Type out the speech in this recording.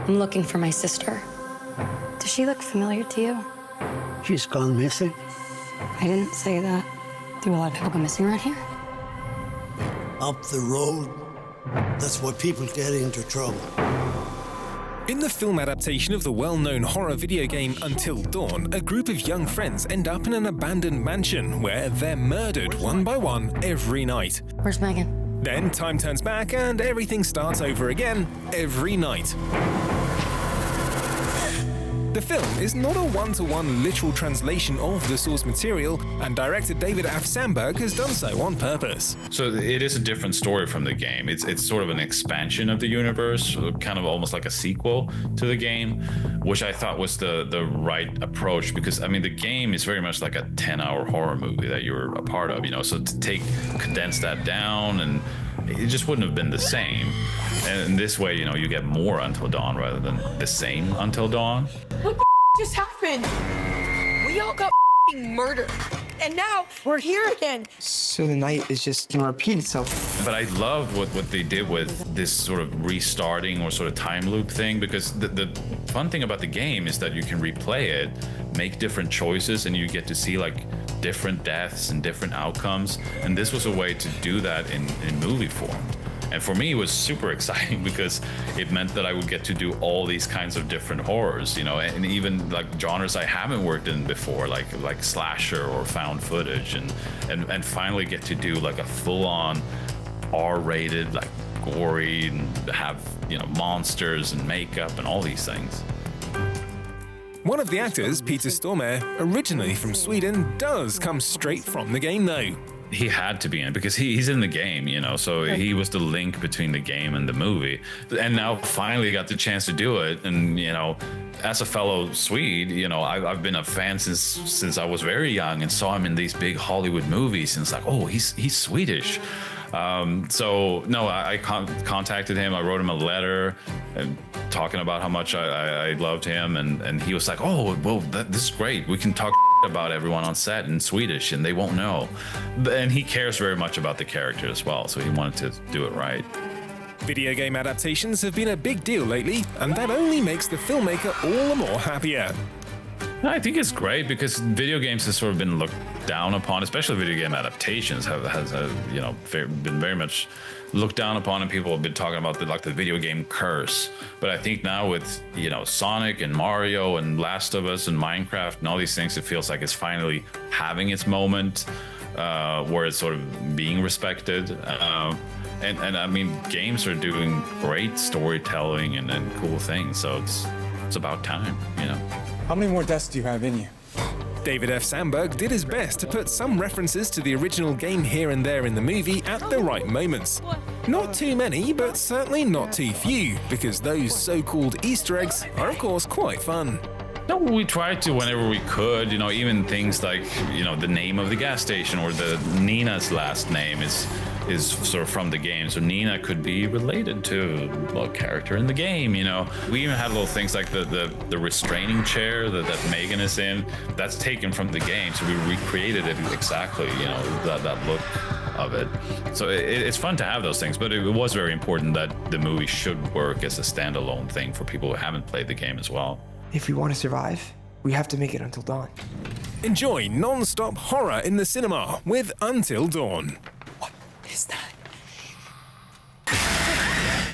I'm looking for my sister. Does she look familiar to you? She's gone missing. I didn't say that. Do a lot of people go missing around here? Up the road. That's why people get into trouble. In the film adaptation of the well-known horror video game Until Dawn, a group of young friends end up in an abandoned mansion where they're murdered one by one every night. Where's Megan? Then time turns back and everything starts over again every night. The film is not a one-to-one literal translation of the source material, and director David F. Sandberg has done so on purpose. So it is a different story from the game. It's sort of an expansion of the universe, kind of almost like a sequel to the game, which I thought was the right approach, because I mean the game is very much like a 10-hour horror movie that you're a part of, you know. So to condense that down, and it just wouldn't have been the same. And in this way, you know, you get more Until Dawn rather than the same Until Dawn. What the just happened? We all got murdered, and now we're here again. So the night is just gonna repeat itself. But I loved what they did with this sort of restarting or sort of time loop thing, because the fun thing about the game is that you can replay it, make different choices, and you get to see like different deaths and different outcomes. And this was a way to do that in movie form. And for me, it was super exciting because it meant that I would get to do all these kinds of different horrors, you know, and even like genres I haven't worked in before, like slasher or found footage, and finally get to do like a full-on R-rated, like gory, and have, you know, monsters and makeup and all these things. One of the actors, Peter Stormare, originally from Sweden, does come straight from the game though. He had to be in it because he's in the game, you know, so he was the link between the game and the movie. And now finally got the chance to do it. And, you know, as a fellow Swede, you know, I've been a fan since I was very young and saw him in these big Hollywood movies. And it's like, oh, he's Swedish. So no, I contacted him. I wrote him a letter and talking about how much I loved him. And he was like, oh, well, this is great. We can talk about everyone on set in Swedish and they won't know. And he cares very much about the character as well, so he wanted to do it right. Video game adaptations have been a big deal lately, and that only makes the filmmaker all the more happier. I think it's great because video games have sort of been looked down upon, especially video game adaptations has you know, been very much looked down upon, and people have been talking about the video game curse. But I think now with, you know, Sonic and Mario and Last of Us and Minecraft and all these things, it feels like it's finally having its moment where it's sort of being respected. And I mean, games are doing great storytelling and cool things, so it's about time, you know. How many more deaths do you have in you? David F. Sandberg did his best to put some references to the original game here and there in the movie at the right moments. Not too many, but certainly not too few, because those so-called Easter eggs are of course quite fun. No, we tried to whenever we could, you know, even things like, you know, the name of the gas station or the Nina's last name is sort of from the game. So Nina could be related to a character in the game, you know. We even had little things like the restraining chair that Megan is in. That's taken from the game. So we recreated it exactly, you know, that look of it. So it's fun to have those things, but it was very important that the movie should work as a standalone thing for people who haven't played the game as well. If we want to survive, we have to make it until dawn. Enjoy non-stop horror in the cinema with Until Dawn. What is that?